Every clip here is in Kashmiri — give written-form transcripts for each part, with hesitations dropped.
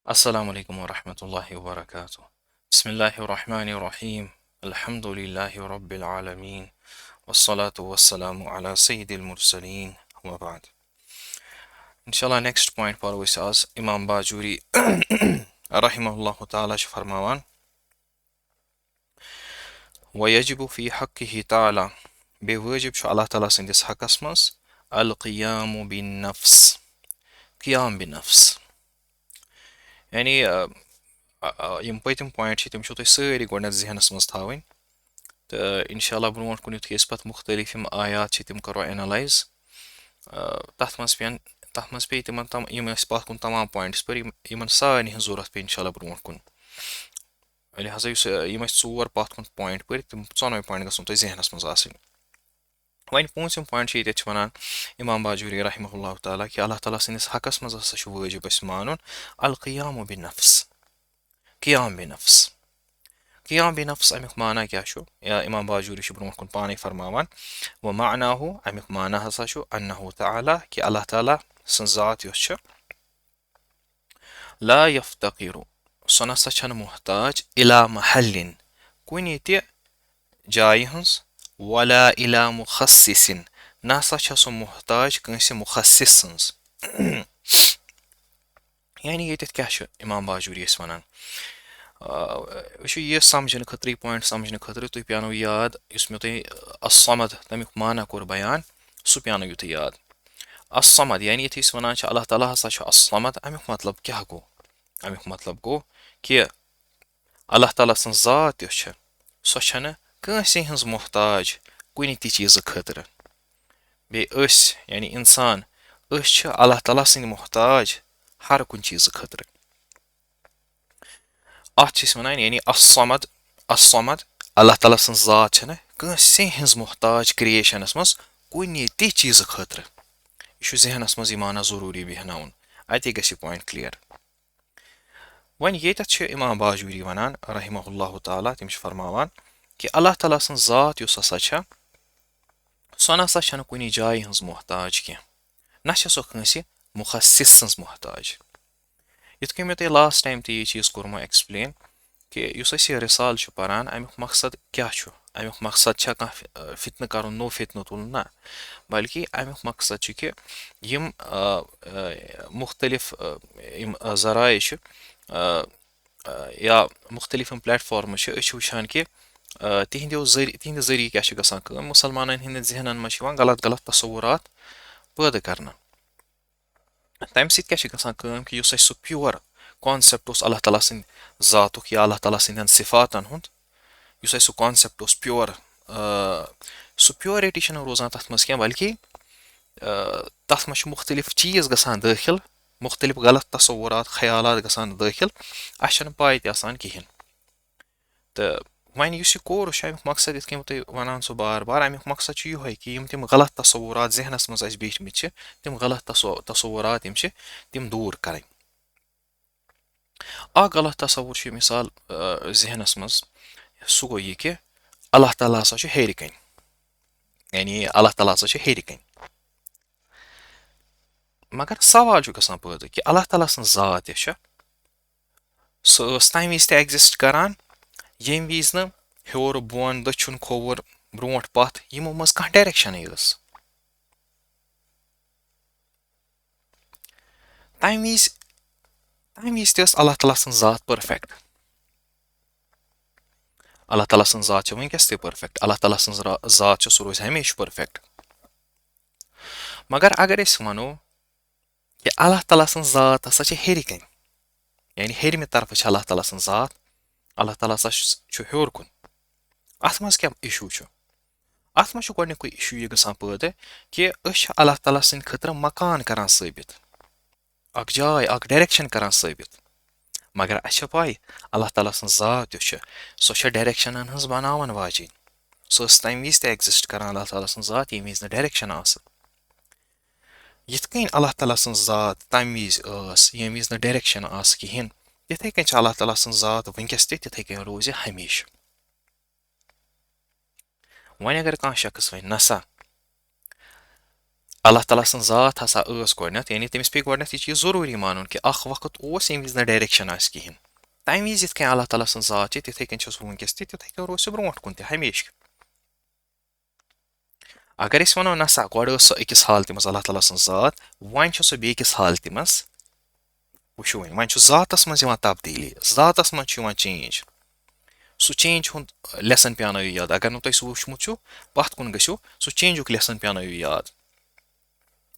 Assalamu alaikum wa rahmatullahi wa barakatuh. Bismillahir Rahmanir Rahim. Alhamdulillahi Rabbil Alameen. Wassalatu wassalamu ala Sayyidil Mursaleen. Wa ba'd. Inshallah, next point पर वैसे आज इमाम बाजूरी rahimahullah ta'ala छ फरमावान ويجب في حقه تعالى बेवाजिब छ Allah ta'ala سٕنٛدِس حقس منٛز القيام بالنفس قيام بنفس यानी یِم پٔتِم پویِنٛٹ چھِ تِم چھِو تۄہہِ سٲری گۄڈنٮ۪تھ ذہنَس منٛز تھاوٕنۍ تہٕ اِنشاء اللہ برونٛٹھ کُن یُتھُے أسۍ پَتہٕ مُختٔلِف یِم آیات چھِ تِم کَرو اٮ۪نَلایز تَتھ منٛز پیٚیہِ تِمَن یِم أسۍ پَتھ کُن تمام پویِنٛٹٕس پٔرۍ یِمَن سارنٕے ہٕنٛز ضوٚرَتھ پیٚیہِ اِنشاء اللہ برونٛٹھ کُن لہٰذا یِم اَسہِ ژور پَتھ کُن پویِنٛٹ پٔرۍ تِم ژۄنوَے پویِنٛٹ گژھن تۄہہِ ذہنَس منٛز آسٕنۍ وۄنۍ پوٗنٛژِم پویِنٛٹ چھِ ییٚتٮ۪تھ چھِ وَنان اِمام باجوٗری رحمہ اللہ تعالیٰ کہِ اللہ تعالیٰ سٕنٛدِس حقَس منٛز ہسا چھُ وٲجِب اَسہِ مانُن القیام بنفس قیام بنفس قیام بنفس اَمیُک معنا کیٛاہ چھُ یا اِمام باجوٗری چھُ برونٛٹھ کُن پانَے فرماوان ومعناہُ اَمیُک معنا ہسا چھُ انہُ تعالیٰ کہِ اللہ تعالیٰ سٕنٛز ذات یۄس چھِ لا یفتقیٖرُ سۄ نسا چھَنہٕ محتاج اِلا محلِن کُنہِ تہِ جایہِ ہٕنٛز ولا اِلا مُخصِصِن نہ سا چھےٚ سۄ محتاج کٲنٛسہِ مُخصِص سٕنٛز یعنی ییٚتٮ۪تھ کیٛاہ چھُ اِمام باجوٗری ٲسۍ وَنان وٕچھِو یہِ سَمجھنہٕ خٲطرٕ یہِ پویِنٛٹ سَمجھنہٕ خٲطرٕ تُہۍ پیٛانو یاد یُس مےٚ تۄہہِ الصمد تَمیُک معنا کوٚر بیان سُہ پیٛانٲیِو تُہۍ یاد الصمد یعنی یُتھُے أسۍ وَنان چھِ اللہ تعالیٰ ہسا چھُ الصمد اَمیُک مطلب کیٛاہ گوٚو اَمیُک مطلب گوٚو کہِ اللہ تعالیٰ سٕنٛز ذات یۄس چھےٚ سۄ چھَنہٕ کٲنٛسے ہٕنٛز محتاج کُنہِ تہِ چیٖزٕ خٲطرٕ بیٚیہِ أسۍ یعنی اِنسان أسۍ چھِ اللہ تعالیٰ سٕنٛدۍ محتاج ہر کُنہِ چیٖزٕ خٲطرٕ اَتھ چھِ أسۍ وَنان یعنی الصمد اللہ تعالیٰ سٕنٛز ذات چھَنہٕ کٲنٛسے ہٕنٛز محتاج کرٛییشَنَس منٛز کُنہِ تہِ چیٖزٕ خٲطرٕ یہِ چھُ ذہنَس منٛز یہِ مانا ضروٗری بیٚہناوُن اَتے گژھِ یہِ پویِنٛٹ کٕلیَر وۄنۍ ییٚتٮ۪تھ چھِ اِمام باجوٗری وَنان رحمہ اللہ تعالیٰ تِم چھِ فرماوان کہِ اللہ تعالیٰ سٕنٛز ذات یۄس ہسا چھےٚ سۄ نسا چھَنہٕ کُنہِ جایہِ ہٕنٛز محتاج کینٛہہ نہ چھےٚ سۄ کٲنٛسہِ مُخصِص سٕنٛز محتاج یِتھ کٔنۍ مےٚ تۄہہِ لاسٹ ٹایم تہِ یہِ چیٖز کوٚرمو ایٚکٕسپلین کہِ یُس أسۍ یہِ رِسالہٕ چھُ پَران اَمیُک مقصد کیٛاہ چھُ اَمیُک مقصد چھا کانٛہہ فِتنہٕ کَرُن نوٚو فِتنہٕ تُلُن نہ بلکہِ اَمیُک مقصد چھُ کہِ یِم مُختٔلِف یِم ذرایع چھِ یا مُختٔلِف یِم پلیٹفارمٕز چھِ أسۍ چھِ وٕچھان کہِ تِہنٛدِ ذٔریعہٕ کیٛاہ چھِ گژھان کٲم مُسلمانَن ہٕنٛدٮ۪ن ذہنَن منٛز چھِ یِوان غلط تصورات پٲدٕ کَرنہٕ تَمہِ سۭتۍ کیٛاہ چھِ گژھان کٲم کہِ یُس اَسہِ سُہ پیور کانسیپٹ اوس اللہ تعالیٰ سٕنٛدِ ذاتُک یا اللہ تعالیٰ سٕنٛدٮ۪ن صِفاتَن ہُنٛد یُس اَسہِ سُہ کانسیپٹ اوس پیور سُہ پیورٹی چھَنہٕ روزان تَتھ منٛز کینٛہہ بلکہِ تَتھ منٛز چھِ مُختٔلِف چیٖز گژھان دٲخِل مُختٔلِف غلط تصورات خیالات گژھان دٲخِل اَسہِ چھَنہٕ پاے تہِ آسان کِہیٖنۍ تہٕ وۄنۍ یُس یہِ کورس چھُ اَمیُک مقصد یِتھ کٔنۍ بہٕ تۄہہِ وَنان سُہ بار بار اَمیُک مقصد چھُ یِہوے کہِ یِم تِم غلط تصورات ذہنَس منٛز اَسہِ بیٖٹھمٕتۍ چھِ تِم غلط تصورات یِم چھِ تِم دوٗر کَرٕنۍ اکھ غلط تصوُر چھُ مِثال ذہنَس منٛز سُہ گوٚو یہِ کہِ اللہ تعالیٰ ہسا چھُ ہیٚرِ کَنۍ یعنی اللہ تعالیٰ ہسا چھُ ہیٚرِ کَنۍ مگر سوال چھُ گژھان پٲدٕ کہِ اللہ تعالیٰ سٕنٛز ذات یۄس چھےٚ سۄ ٲس تَمہِ وِزِ تہِ ایٚگزِسٹ کَران ییٚمہِ وِزِ نہٕ ہیوٚر بۄن دٔچھُن کھووُر برونٛٹھ پَتھ یِمو منٛز کانٛہہ ڈایریکشَنٕے ٲس تَمہِ وِزِ تہِ ٲس اللہ تعالیٰ سٕنٛز ذات پٔرفیکٹ اللہ تعالیٰ سٕنٛز ذات چھِ وٕنکیٚس تہِ پٔرفیکٹ اللہ تعالیٰ سٕنٛز ذات چھِ سُہ روزِ ہمیشہِ پٔرفیکٹ مگر اگر أسۍ وَنو کہِ اللہ تعالیٰ سٕنٛز ذات ہسا چھِ ہیٚرِ کَنۍ یعنی ہیٚرمہِ طرفہٕ چھِ اللہ تعالیٰ سٕنٛز ذات اللہ تعالیٰ ہسا چھُ ہیوٚر کُن اَتھ منٛز کیٛاہ اِشوٗ چھُ اَتھ منٛز چھُ گۄڈنیُکُے اِشوٗ یہِ گژھان پٲدٕ کہِ أسۍ چھِ اللہ تعالیٰ سٕنٛدِ خٲطرٕ مکان کَران ثٲبِت اکھ جاے اکھ ڈایریکشَن کَران ثٲبِت مگر اَسہِ چھےٚ پاے اللہ تعالیٰ سٕنٛز ذات یۄس چھِ سۄ چھےٚ ڈایریکشَنَن ہٕنٛز بَناوَن واجیٚنۍ سۄ ٲس تَمہِ وِزِ تہِ ایٚگزِسٹ کَران اللہ تعالیٰ سٕنٛز ذات ییٚمہِ وِزِ نہٕ ڈایریکشَن آسہٕ یِتھ کٔنۍ اللہ تعالیٰ سٕنٛز ذات تَمہِ وِزِ ٲس ییٚمہِ وِزِ نہٕ ڈایریکشَن آسہٕ کِہیٖنۍ تِتھَے کٔنۍ چھِ اللہ تعالیٰ سٕنٛز ذات وٕنکیٚس تہِ تِتھَے کٔنۍ روزِ ہمیشہِ وۄنۍ اگر کانٛہہ شخص وَنہِ نسا اللہ تعالیٰ سٕنٛز ذات ہسا ٲس گۄڈنٮ۪تھ یعنی تٔمِس پیٚیہِ گۄڈنٮ۪تھ یہِ چیٖز ضروٗری مانُن کہِ اکھ وقت اوس ییٚمہِ وِزِ نہٕ ڈایریکشن آسہِ کِہیٖنۍ تَمہِ وِزِ یِتھ کٔنۍ اللہ تعالیٰ سٕنٛز ذات چھِ تِتھَے کٔنۍ چھِ سُہ وٕنکٮ۪س تہِ تِتھَے کٔنۍ روزِ سُہ برونٛٹھ کُن تہِ ہمیشہِ اگر أسۍ وَنو نسا گۄڈٕ ٲس سۄ أکِس حالتہِ منٛز اللہ تعالیٰ سٕنٛز ذات وۄنۍ چھِ سۄ بیٚکِس حالتہِ منٛز وٕچھو وۄنۍ چھُ ذاتس منٛز یِوان تبدیٖلی ذاتس منٛز چھُ یِوان چینج سُہ چینج ہُنٛد لیسن پیٛانٲیِو یاد اگر نہٕ تۄہہِ سُہ وٕچھمُت چھُ پتھ کُن گٔژھِو سُہ چینجُک لیسن پیٛانٲیِو یاد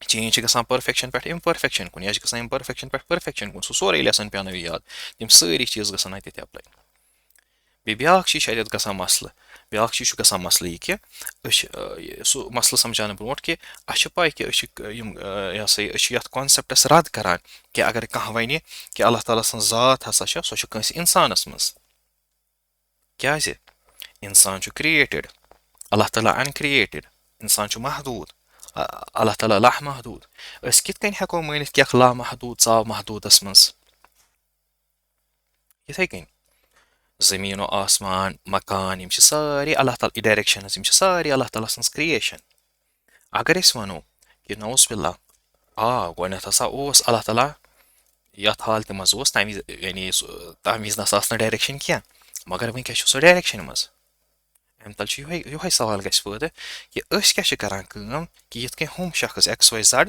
چینج چھِ گژھان پٔرفیکشن پٮ۪ٹھ اِمپٔرفیکشن کُن یا چھِ گژھان اِمپٔرفیکشن پٮ۪ٹھ پٔرفیکشن کُن سُہ سورُے لیسن پیٛانٲیِو یاد تِم سٲری چیٖز گژھن اَتٮ۪تھ ایپلاے بیٚیہِ بیٛاکھ چیٖز چھُ اَتٮ۪تھ گژھان مسلہٕ بیٛاکھ چیٖز چھُ گژھان مسلہٕ یہِ کہِ أسۍ چھِ سُہ مسلہٕ سمجھاونہٕ برونٛٹھ کہِ اَسہِ چھِ پاے کہِ أسۍ چھِ یِم یہِ ہسا یہِ أسۍ چھِ یَتھ کانسیپٹس رد کران کہِ اگر کانٛہہ وَنہِ کہِ اللہ تعالیٰ سٕنٛز ذات ہسا چھِ سۄ چھِ کٲنٛسہِ اِنسانس منٛز کیازِ اِنسان چھُ کریٹِڈ اللہ تعالیٰ اَنکریٹِڈ اِنسان چھُ محدوٗد اللہ تعالیٰ لامحدوٗد أسۍ کِتھ کٔنۍ ہٮ۪کو مٲنِتھ کہِ اکھ لامحدوٗد ژاو محدوٗدس منٛز یِتھَے کٔنۍ زٔمیٖن و آسمان مکان یِم چھِ سٲری اللہ تعالیٰ ڈایریکشنٕز یِم چھِ سٲری اللہ تعالیٰ سٕنٛز کریشن اگر أسۍ وَنو کہِ نوز باللہ گۄڈنٮ۪تھ ہسا اوس اللہ تعالیٰ یتھ حالتہِ منٛز اوس تَمہِ وِزِ یعنی تَمہِ وِزِ نسا ٲس نہٕ ڈایریکشن کینٛہہ مگر وٕنکٮ۪س چھُ سُہ ڈایریکشن منٛز اَمہِ تل چھُ یِہوے سوال گژھِ پٲدٕ کہِ أسۍ کیاہ چھِ کران کٲم کہِ یِتھ کٔنۍ ہُم شخص ایکس واے زڈ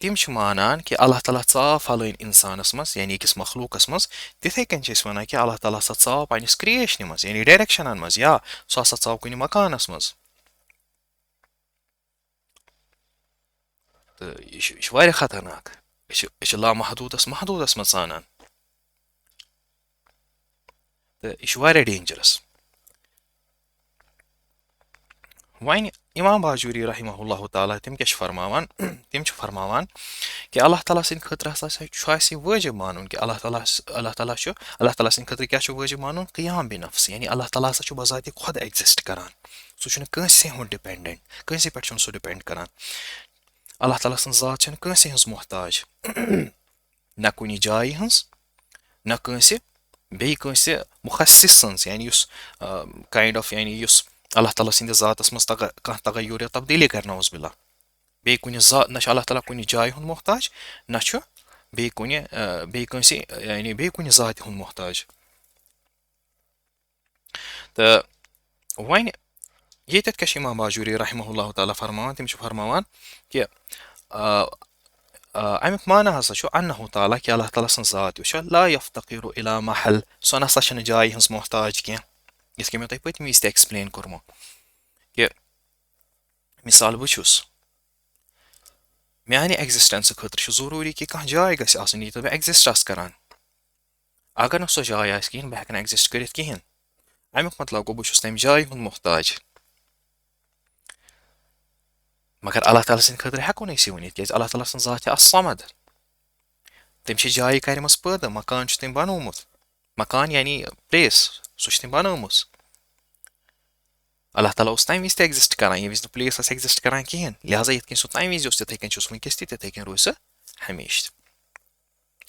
تِم چھِ مانان کہِ اللہ تعالیٰ ژاو فلٲنۍ اِنسانس منٛز یعنی أکِس مخلوٗقس منٛز تِتھَے کٔنۍ چھِ أسۍ وَنان کہِ اللہ تعالیٰ ہسا ژاو پنٕنِس کرٛیشنہِ منٛز یعنی ڈایریکشنن منٛز یا سُہ ہسا ژاو کُنہِ مکانس منٛز تہٕ یہِ چھُ واریاہ خطرناک أسۍ چھِ لامحدوٗدس محدوٗدس منٛز ژانان تہٕ یہِ چھُ واریاہ ڈینجرس وۄنۍ اِمام باجوٗری رحمہ اللہ تعالیٰ تِم کیاہ چھِ فرماوان تِم چھِ فرماوان کہِ اللہ تعالیٰ سٕنٛدِ خٲطرٕ ہسا چھُ اَسہِ یہِ وٲجِب مانُن کہِ اللہ تعالیٰ چھُ اللہ تعالیٰ سٕنٛدِ خٲطرٕ کیاہ چھُ وٲجِب مانُن قیام بِنفس یعنی اللہ تعالیٰ ہسا چھُ بذاتِ خۄد ایٚگزِسٹ کران سُہ چھُنہٕ کٲنٛسہِ ہُنٛد ڈِپٮ۪نڈنٹ کٲنٛسہِ پٮ۪ٹھ چھُنہٕ سُہ ڈِپٮ۪نڈ کران اللہ تعالیٰ سٕنٛز ذات چھَنہٕ کٲنٛسہِ ہٕنٛز محتاج نہ کُنہِ جایہِ ہٕنٛز نہ کٲنٛسہِ بیٚیہِ کٲنٛسہِ مُخصِص سٕنٛز یعنی یُس کاینڈ آف یعنی یُس اللہ تعالیٰ سٕنٛدِس ذاتس منٛز کانٛہہ تغیُر یا تبدیٖلی کرِ نوز باللہ بیٚیہِ کُنہِ نہ چھُ اللہ تعالیٰ کُنہِ جایہِ ہُنٛد محتاج نہ چھُ بیٚیہِ کٲنٛسہِ یعنی بیٚیہِ کُنہِ ذاتہِ ہُنٛد محتاج تہٕ وۄنۍ ییٚتٮ۪تھ کیاہ چھِ اِمام باجوٗری رحمہ اللہ تعالیٰ فرماوان تِم چھِ فرماوان کہِ اَمیُک معنی ہسا چھُ انہُ تعالیٰ کہِ اللہ تعالیٰ سٕنٛز ذات یُس چھےٚ لا یفتقیٖرُ الی محل سۄ نسا چھنہٕ جایہِ ہٕنٛز محتاج کینٛہہ یِتھ کٔنۍ مےٚ تۄہہِ پٔتمہِ وِزِ تہِ ایٚکٕسپلین کوٚرمُت کہِ مِثال بہٕ چھُس میانہِ ایٚگزِسٹنسہٕ خٲطرٕ چھُ ضروٗری کہِ کانٛہہ جاے گژھِ آسٕنۍ ییٚتٮ۪تھ بہٕ ایٚگزِسٹ آسہٕ کران اگر نہٕ سۄ جاے آسہِ کِہیٖنۍ بہٕ ہٮ۪کہٕ نہٕ ایٚگزِسٹ کٔرِتھ کِہیٖنۍ اَمیُک مطلب گوٚو بہٕ چھُس تَمہِ جایہِ ہُنٛد محتاج مگر اللہ تعالیٰ سٕنٛدِ خٲطرٕ ہٮ۪کو نہٕ أسۍ یہِ ؤنِتھ کیازِ اللہ تعالیٰ سٕنٛز ذات چھِ الصمد تٔمۍ چھِ جایہِ کَرِمَژ پٲدٕ مکان چھُ تٔمۍ بنومُت مکان یعنی پلیس سُہ چھِ تٔمۍ بنٲومٕژ اللہ تعالیٰ اوس تَمہِ وِزِ تہِ ایٚگزِسٹ کران ییٚمہِ وِزِ نہٕ پلیس آسہِ ایٚگزِسٹ کران کِہیٖنۍ لہٰذا یِتھ کٔنۍ سُہ تَمہِ وِزِ اوس تِتھَے کٔنۍ چھُ سُہ وٕنکٮ۪س تہِ تِتھَے کٔنۍ روزِ سُہ ہمیشہِ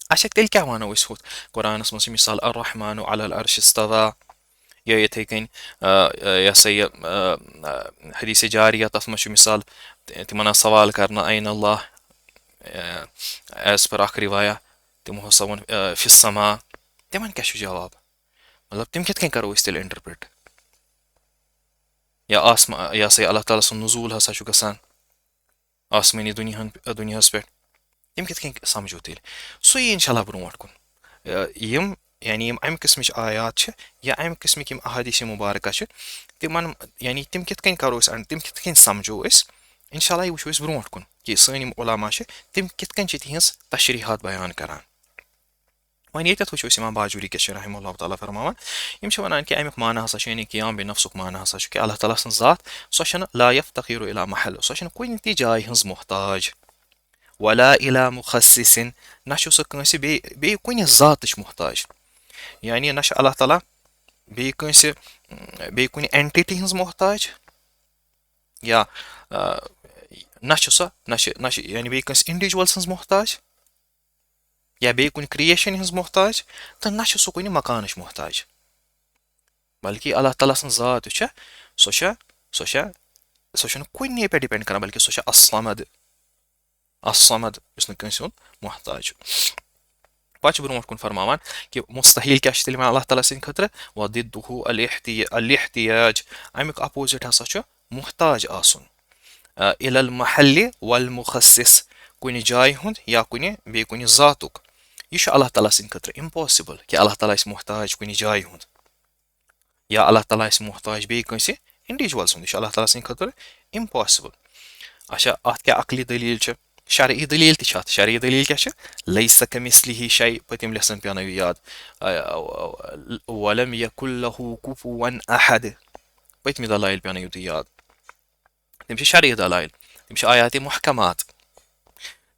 اچھا تیٚلہِ کیٛاہ وَنو أسۍ ہُتھ قرآنَس منٛز چھِ مِثال الرحمٰنُ علی العرشِ استویٰ یا یِتھَے کٔنۍ یہِ ہسا یہِ حدیٖثِ جاریہ تَتھ منٛز چھُ مِثال تِمن آو سوال کرنہٕ عین اللہ ایز پر اکھ رِوایہ تِمو ہسا ووٚن فِی السما تِمن کیاہ چھُ جواب مطلب تِم کِتھ کٔنۍ کرو أسۍ تیٚلہِ اِنٹرپرٛٹ یا یہِ ہسا یہِ اللہ تعالیٰ سُنٛد نزوٗل ہسا چھُ گژھان آسمٲنی دُنیاہس پٮ۪ٹھ تِم کِتھ کٔنۍ سمجھو تیٚلہِ سُہ یی اِنشاء اللہ برونٛٹھ کُن یِم یعنی یِم اَمہِ قٕسمٕچ آیات چھِ یا اَمہِ قٕسمٕکۍ یِم احادیٖث مُبارکہ چھِ تِمن یعنی تِم کِتھ کٔنۍ کرو أسۍ تِم کِتھ کٔنۍ سمجھو أسۍ اِنشاء اللہ یہِ وٕچھو أسۍ برونٛٹھ کُن کہِ سٲنۍ یِم عُلما چھِ تِم کِتھ کٔنۍ چھِ تِہنٛز تشریحات بیان کران وۄنۍ ییٚتٮ۪تھ وٕچھو أسۍ اِمام باجوٗری کیاہ چھِ رحمہ اللہ تعالیٰ فرماوان یِم چھِ وَنان کہِ اَمیُک معنی ہسا چھُ یعنی قیام بِنفسُک معنی ہسا چھُ کہِ اللہ تعالیٰ سٕنٛز ذات سۄ چھَنہٕ لا یفتقیٖرُ الی محل سۄ چھَنہٕ کُنہِ تہِ جایہِ ہٕنٛز محتاج ولا الی مُخصِصٍ نہ چھُ سُہ کٲنٛسہِ بیٚیہِ کُنہِ ذاتٕچ محتاج یعنی نہ چھُ اللہ تعالیٰ بیٚیہِ کٲنٛسہِ بیٚیہِ کُنہِ اینٹِٹی ہٕنٛز محتاج یا نہ چھِ یعنی بیٚیہِ کٲنٛسہِ اِنڈِجوَل سٕنٛز محتاج یا بیٚیہِ کُنہِ کرٛیشَن ہٕنٛز محتاج تہٕ نہ چھُ سُہ کُنہِ مکانٕچ محتاج بلکہِ اللہ تعالیٰ سٕنٛز ذات یُس چھےٚ سۄ چھَنہٕ کُنے پٮ۪ٹھ ڈِپٮ۪نٛڈ کران بلکہِ سۄ چھےٚ الصمد as-samad یُس نہٕ کٲنٛسہِ ہُنٛد محتاج چھُ پتہٕ چھُ برونٛٹھ کُن فرماوان کہِ مُستحیل کیاہ چھُ تیٚلہِ یِوان اللہ تعالیٰ سٕنٛدِ خٲطرٕ وَضِدُّہُ الاحتیاج اَمیُک اپوزِٹ ہسا چھُ محتاج آسُن اِلى المحلِ والمخصص کُنہِ جایہِ ہُنٛد یا بیٚیہِ کُنہِ ذاتُک یہِ چھُ اللہ تعالیٰ سٕنٛدِ خٲطرٕ اِمپاسِبٕل کہِ اللہ تعالیٰ آسہِ محتاج کُنہِ جایہِ ہُنٛد یا اللہ تعالیٰ آسہِ محتاج بیٚیہِ کٲنٛسہِ اِنڈِجوَل سُنٛد یہِ چھُ اللہ تعالیٰ سٕنٛدِ خٲطرٕ اِمپاسِبٕل اچھا اَتھ کیاہ عقلی دٔلیٖل چھِ شرعی دٔلیٖل تہِ چھِ اَتھ شرعی دٔلیٖل کیاہ چھِ لیسَ کَمِثلِهِ شَیْءٌ پٔتِم لیسَن پیٛانٲوِو یاد وَلَمْ یَکُن لَہُ کُفُوًا اَحَد پٔتمہِ دلایل پیٛانٲوِو تُہۍ یاد تِم چھِ شرعی دلایل تِم چھِ آیاتِ محکمات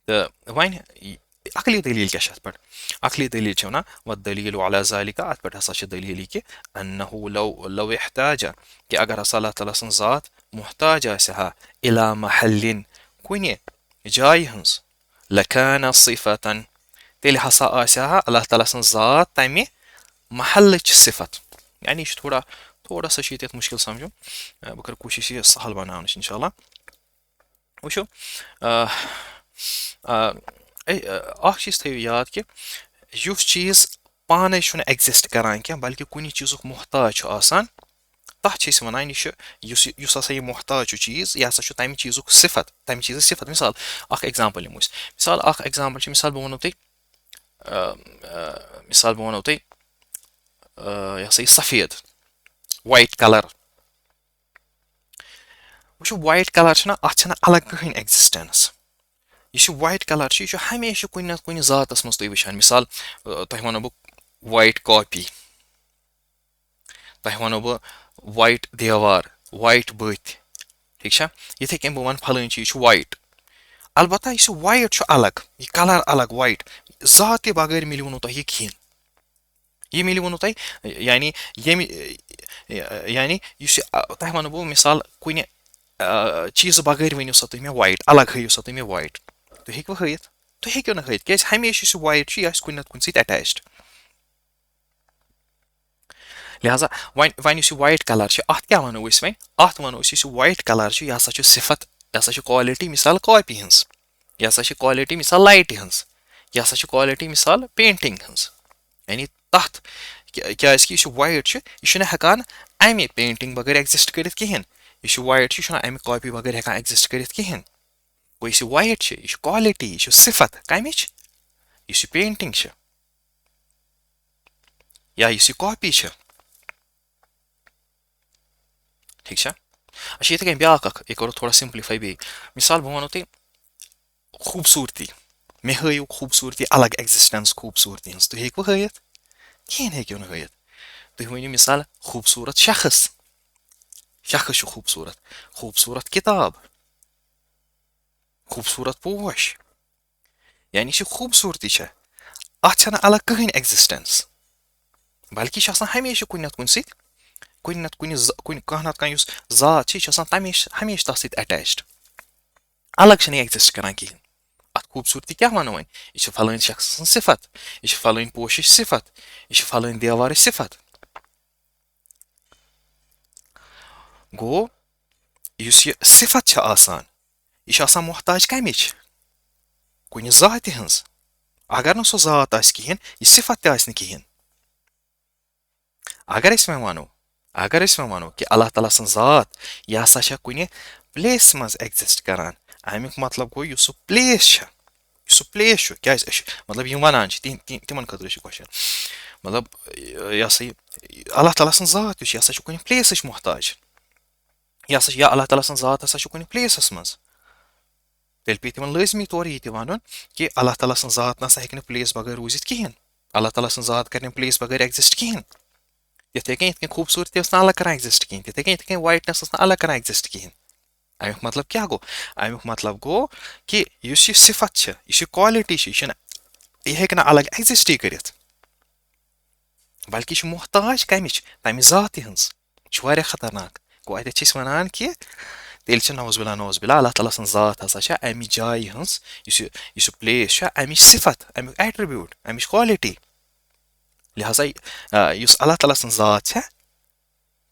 تہٕ وۄنۍ عقلی دٔلیٖل کیاہ چھِ اَتھ پٮ۪ٹھ عقلی دٔلیٖل چھِ وَنان وَالدٔلیٖلُ عَلَى ذَلِکَ اَتھ پٮ۪ٹھ ہسا چھِ دٔلیٖل یہِ کہِ اَنَّهُ لَوْ احتاجَ کہِ اگر ہسا اللہ تعالیٰ سٕنٛز ذات محتاج آسہِ ہا اِلى محلٍ کُنہِ جایہِ ہٕنٛز لَكَانَ صِفَةً تیٚلہِ ہسا آسہِ ہا اللہ تعالیٰ سٕنٛز ذات تَمہِ محلٕچ صِفت یعنی یہِ چھُ تھوڑا سا چھُ ییٚتٮ۪تھ مُشکِل سَمجھُن بہٕ کَرٕ کوٗشِش یہِ سہل بناونٕچ اِنشاء اللہ وٕچھو اکھ چیٖز تھٲیِو یاد کہِ یُس چیٖز پانے چھُنہٕ ایٚگزِسٹ کران کینٛہہ بلکہِ کُنہِ چیٖزُک محتاج چھُ آسان تَتھ چھِ أسۍ وَنان یہِ چھُ یُس ہسا یہِ محتاج چھُ چیٖز یہِ ہسا چھُ تَمہِ چیٖزُک صِفت تَمہِ چیٖزٕچ صِفت مِثال اکھ ایٚگزامپٕل نِمو أسۍ مِثال اکھ ایٚگزامپٕل چھِ مِثال بہٕ وَنو تۄہہِ یہِ ہسا یہِ سفید وایٹ کلر وٕچھو وایٹ کلر چھُنہ اَتھ چھَنہٕ الگ کٕہٕنۍ ایٚگزِسٹنس یہِ چھُ وایٹ کلر چھُ یہِ چھُ ہمیشہِ کُنہِ نتہٕ کُنہِ ذاتس منٛز تُہۍ وٕچھان مِثال تۄہہِ وَنو بہٕ وایٹ کاپی تۄہہِ وَنو بہٕ وایٹ دیوار وایٹ بٔتھۍ ٹھیٖک چھا یِتھٕے کٔنۍ بہٕ وَنہٕ پھلٲنۍ چیٖز چھُ وایٹ البتہ یُس یہِ وایٹ چھُ الگ یہِ کلر الگ وایٹ ذات تہِ بغٲر مِلوٕ نہٕ تۄہہِ یہِ کِہیٖنۍ یہِ مِلوٕ نہٕ تۄہہِ یعنی یُس یہِ تۄہہِ وَنو بہٕ مِثال کُنہِ چیٖزٕ بغٲر ؤنِو سا تُہۍ مےٚ وایٹ الگ ہٲیِو سا تُہۍ مےٚ وایٹ تُہۍ ہیٚکوٕ ہٲیِتھ تُہۍ ہیٚکِو نہٕ ہٲیِتھ کیازِ ہمیشہِ یُس یہِ وایٹ چھُ یہِ آسہِ کُنہِ نتہٕ کُنہِ سۭتۍ اٹیچڈ لہذا وۄنۍ یُس یہِ وایٹ کلر چھُ اَتھ کیاہ وَنو أسۍ وۄنۍ اَتھ وَنو أسۍ یُس یہِ وایٹ کلر چھُ یہِ ہسا چھُ صِفت یہِ ہسا چھِ کالٹی مِثال کاپی ہٕنٛز یہِ ہسا چھِ کالٹی مِثال لایٹہِ ہٕنٛز یہِ ہسا چھِ کالٹی مِثال پینٹِنٛگ ہٕنٛز یعنی تَتھ کیازِ کہِ یُس یہِ وایٹ چھُ یہِ چھُنہٕ ہٮ۪کان اَمہِ پینٹِنٛگ بغٲر ایٚگزِسٹ کٔرِتھ کِہیٖنۍ یُس یہِ وایٹ چھُ یہِ چھُنہٕ اَمہِ کاپی بغٲر ہٮ۪کان ایٚگزِسٹ کٔرِتھ کِہیٖنۍ گوٚو یُس یہِ وایٹ چھِ یہِ چھِ کالٹی یہِ چھِ صِفت کَمِچ یُس یہِ پینٹِنٛگ چھِ یا یُس یہِ کاپی چھِ ٹھیٖک چھا اچھا یِتھٕے کٔنۍ بیٛاکھ اکھ یہِ کَرو تھوڑا سِمپلِفاے بیٚیہِ مِثال بہٕ وَنو تۄہہِ خوٗبصوٗرتی مےٚ ہٲیِو خوٗبصوٗرتی الگ ایٚگزِسٹنس خوٗبصوٗرتی ہٕنٛز تُہۍ ہیٚکوٕ ہٲیِتھ کِہیٖنۍ ہیٚکِو نہٕ ہٲیِتھ تُہۍ ؤنِو مِثال خوٗبصوٗرت شخص چھُ خوٗبصوٗرت کِتاب خوٗبصوٗرت پوش یعنی یُس یہِ خوٗبصوٗرتی چھےٚ اَتھ چھَنہٕ الگ کٕہٕنۍ ایٚگزِسٹنس بلکہِ یہِ چھِ آسان ہمیشہِ کُنہِ نتہٕ کُنہِ سۭتۍ کُنہِ نتہٕ کانٛہہ نتہٕ کانٛہہ یُس ذات چھِ یہِ چھِ آسان ہمیشہِ تَتھ سۭتۍ اٹیچڈ الگ چھِنہٕ یہِ ایٚگزِسٹ کران کِہیٖنۍ اَتھ خوٗبصوٗرتی کیاہ وَنو وۄنۍ یہِ چھِ پھلٲنۍ شخص سٕنٛز صِفت یہِ چھِ پھلٲنۍ پوشِش صِفت یہِ چھِ پھلٲنۍ دیوارٕچ صِفت گوٚو یُس یہِ صِفت چھِ آسان یہِ چھِ آسان محتاج کَمِچ کُنہِ ذاتہِ ہٕنٛز اگر نہٕ سۄ ذات آسہِ کِہیٖنۍ یہِ صِفت تہِ آسہِ نہٕ کِہیٖنۍ اگر أسۍ وۄنۍ وَنو کہِ اللہ تعالیٰ سٕنٛز ذات یہِ ہسا چھےٚ کُنہِ پلیسہِ منٛز ایٚگزِسٹ کران اَمیُک مطلب گوٚو یُس سُہ پلیس چھُ کیازِ أسۍ چھِ مطلب یِم وَنان چھِ تِمن خٲطرٕ چھُ کوسچن مطلب یہِ ہسا یہِ اللہ تعالیٰ سٕنٛز ذات یُس چھِ یہِ ہسا چھُ کُنہِ پلیسٕچ محتاج یہِ ہسا چھِ یا اللہ تعالیٰ سٕنٛز ذات ہسا چھُ کُنہِ پلیسس منٛز تیٚلہِ پیٚیہِ تِمن لٲزمی طور یہِ تہِ وَنُن کہِ اللہ تعالیٰ سٕنٛز ذات نسا ہیٚکہِ نہٕ پلیس بغٲر روٗزِتھ کِہیٖنۍ اللہ تعالیٰ سٕنٛز ذات کرِ نہٕ پلیس بغٲر ایٚگزِسٹ کِہیٖنۍ یِتھٕے کٔنۍ خوٗبصوٗرتی ٲس نہٕ الگ کران ایٚگزِسٹ کِہیٖنۍ تِتھٕے کٔنۍ وایٹنٮ۪س ٲس نہٕ الگ کران ایٚگزِسٹ کِہیٖنۍ اَمیُک مطلب کیاہ گوٚو اَمیُک مطلب گوٚو کہِ یُس یہِ صِفت چھِ یُس یہِ کالٹی چھِ یہِ ہیٚکہِ نہٕ الگ ایٚگزِسٹٕے کٔرِتھ بلکہِ یہِ چھِ محتاج کَمِچ تَمہِ ذاتہِ ہٕنٛز یہِ چھُ واریاہ خطرناک گوٚو اَتٮ۪تھ چھِ أسۍ وَنان کہِ تیٚلہِ چھِ نوز بِلا اللہ تعالیٰ سٕنٛز ذات ہسا چھےٚ اَمہِ جایہِ ہٕنٛز یُس یہِ پلیس چھےٚ اَمِچ صِفت اَمیُک ایٹرِبیوٗٹ اَمِچ کالٹی لہذا یُس اللہ تعالیٰ سٕنٛز ذات چھےٚ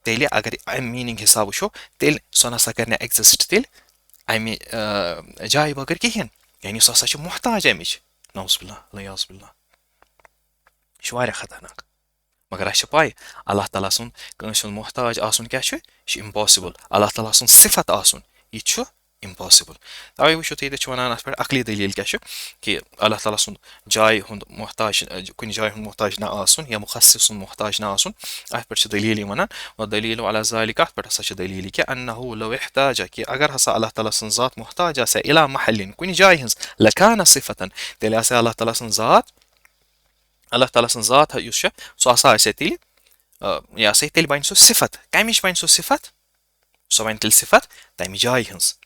تیٚلہِ اگر اَمہِ میٖنِنٛگ حِساب وٕچھو تیٚلہِ سۄ نسا کرِ نہٕ ایٚگزِسٹ تیٚلہِ اَمہِ جایہِ بغٲر کِہیٖنۍ یعنی سُہ ہسا چھُ محتاج اَمِچ نعوذ باللہ الیاذ باللہ یہِ چھُ واریاہ خطرناک مگر اَسہِ چھِ پاے اللہ تعالیٰ سُنٛد کٲنٛسہِ ہُنٛد محتاج آسُن کیٛاہ چھُ یہِ چھُ اِمپاسِبٕل اللہ تعالیٰ سُنٛد صفت آسُن یہِ چھُ اِمپاسِبٕل تَوَے وٕچھو تُہۍ ییٚتٮ۪تھ چھِ وَنان اَتھ پٮ۪ٹھ عقلی دٔلیٖل کیٛاہ چھُ کہِ اللہ تعالیٰ سُنٛد جایہِ ہُنٛد محتاج کُنہِ جایہِ ہُنٛد محتاج نہ آسُن یا مُخصِص سُنٛد محتاج نہ آسُن اَتھ پٮ۪ٹھ چھِ دٔلیٖل یِم وَنان وَدٔلیٖلُ علی ذالِکَ اَتھ پٮ۪ٹھ ہسا چھِ دٔلیٖل یہِ کہِ انہُ لو احتاجَ کہِ اگر ہسا اللہ تعالیٰ سٕنٛز ذات محتاج آسہِ ہا اِلا محلِن کُنہِ جایہِ ہٕنٛز لکانہ صفتن تیٚلہِ آسہِ ہا اللہ تعالیٰ سٕنٛز ذات یُس چھِ سُہ ہسا آسہِ ہا تیٚلہِ یہِ ہسا تیٚلہِ بَنہِ سُہ صفت کَمِچ بَنہِ سُہ صفت سۄ بَنہِ تیٚلہِ صفت تَمہِ جایہِ ہٕنٛز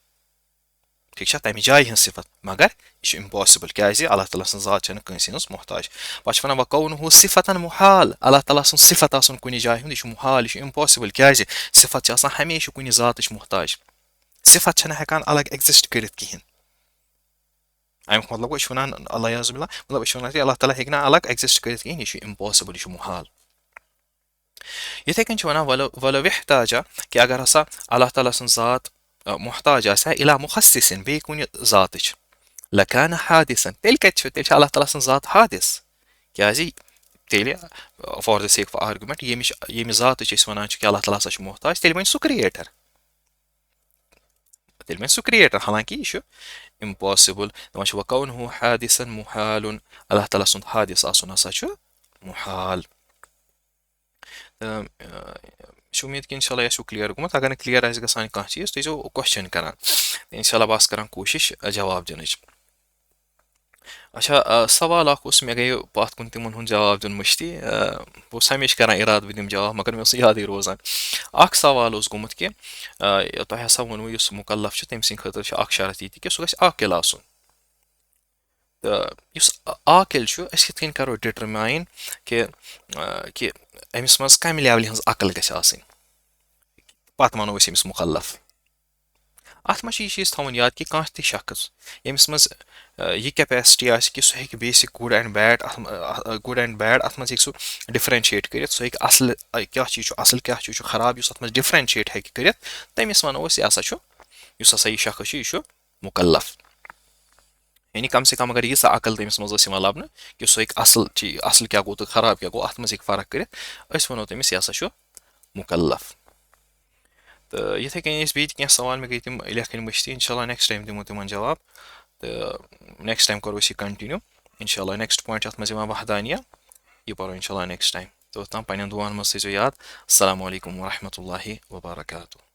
ٹھیٖک چھا تَمہِ جایہِ ہٕنٛز صفت مگر یہِ چھُ اِمپاسِبٕل کیٛازِ اللہ تعالیٰ سٕنٛز ذات چھَنہٕ کٲنٛسہِ ہٕنٛز محتاج پَتہٕ چھِ وَنان وَکَونُہُ صِفتن مُحال اللہ تعالیٰ سُنٛد صفت آسُن کُنہِ جایہِ ہُنٛد یہِ چھُ مُحال یہِ چھُ اِمپاسِبٕل کیٛازِ صفت چھِ آسان ہمیشہِ کُنہِ ذاتٕچ محتاج صفت چھَنہٕ ہٮ۪کان الگ ایٚگزِسٹ کٔرِتھ کِہیٖنۍ اَمیُک مطلب گوٚو أسۍ چھِ وَنان الیاذ باللہ مطلب أسۍ چھِ وَنان کہِ اللہ تعالیٰ ہیٚکہِ نہٕ الگ ایٚگزِسٹ کٔرِتھ کِہیٖنۍ یہِ چھُ اِمپاسِبٕل یہِ چھُ مُحال یِتھَے کٔنۍ چھِ وَنان وَلو احتاجا کہِ اگر ہسا اللہ تعالیٰ سٕنٛز ذات محتاج آسہِ ہا اِلا مُخصِصِن بیٚیہِ کُنہِ ذاتٕچ لکانہ حادِثن تیٚلہِ کَتہِ چھُ تیٚلہِ چھِ اللہ تعالیٰ سٕنٛز ذات حادِث کیٛازِ تیٚلہِ فار دَ سیک آف آرگیومٮ۪نٹ ییٚمہِ ذاتٕچ أسۍ وَنان چھِ کہِ اللہ تعالیٰ ہسا چھُ محتاج تیٚلہِ بَنہِ سُہ کِرٛییٹر حالانکہِ یہِ چھُ اِمپاسِبٕل دَپان چھِ وَکَونُہُ حادِثن مُحالُن اللہ تعالیٰ سُنٛد حادِث آسُن ہسا چھُ مُحال تہٕ مےٚ چھِ اُمید کہِ اِنشاء اللہ یہِ آسیو کٕلیَر گوٚمُت اگر نہٕ کٕلیَر آسہِ گژھان کانٛہہ چیٖز تُہۍ ٲسۍزیو کوسچن کران اِنشاء اللہ بہٕ آسہٕ کران کوٗشِش جواب دِنٕچ اچھا سوال اکھ اوس مےٚ گٔیو پَتھ کُن تِمن ہُنٛد جواب دیُن مٔشتٕے بہٕ اوسُس ہمیشہٕ کران اِرادٕ بہٕ دِمہٕ جواب مگر مےٚ اوس نہٕ یادٕے روزان اکھ سوال اوس گوٚمُت کہِ تۄہہِ ہسا ووٚنوُ یُس مُکلف چھُ تٔمۍ سٕنٛدِ خٲطرٕ چھُ اکھ شرط یہِ تہِ کہِ سُہ گژھِ عاقل آسُن تہٕ یُس عاقل چھُ أسۍ کِتھ کٔنۍ کرو ڈِٹرماین کہِ أمِس منٛز کَمہِ لیولہِ ہٕنٛز عقل گژھِ آسٕنۍ پتہٕ وَنو أسۍ أمِس مُکلف اَتھ منٛز چھُ یہِ چیٖز تھاوُن یاد کہِ کانٛہہ تہِ شخص ییٚمِس منٛز یہِ کیپیسٹی آسہِ کہِ سُہ ہیٚکہِ بیسِک گُڈ اینڈ بیڈ اَتھ منٛز ہیٚکہِ سُہ ڈِفرَنشیٹ کٔرِتھ سُہ ہیٚکہِ اَصٕل کیٛاہ چیٖز چھُ اَصٕل کیٛاہ چیٖز چھُ خراب یُس اَتھ منٛز ڈِفرَنشیٹ ہیٚکہِ کٔرِتھ تٔمِس وَنو أسۍ یہِ ہسا چھُ یُس ہسا یہِ شخص چھُ یہِ چھُ مُکلف یعنی کم سے کم اگر ییٖژاہ عقل تٔمِس منٛز ٲس یِوان لَبنہٕ کہِ سُہ ہیٚکہِ اَصٕل کیٛاہ گوٚو تہٕ خراب کیٛاہ گوٚو اَتھ منٛز ہیٚکہِ فرق کٔرِتھ أسۍ وَنو تٔمِس یہِ ہسا چھُ مُکلف تہٕ یِتھَے کٔنۍ ٲسۍ بیٚیہِ تہِ کینٛہہ سوال مےٚ گٔے تِم لیکھٕنۍ مٔشتٕے اِنشاء اللہ نیکسٹ ٹایم دِمو تِمن جواب تہٕ نیکسٹ ٹایم کرو أسۍ یہِ کَنٹِنیوٗ اِنشاء اللہ نیکسٹ پویِنٹ چھُ اَتھ منٛز یِوان وحدانیہ یہِ پَرو اِنشاء اللہ نیکسٹ ٹایم توٚتام پنٕنٮ۪ن دُعاہن منٛز تھٲیزیو یاد السلامُ علیکُم ورحمتہ اللہِ وبرکاتہ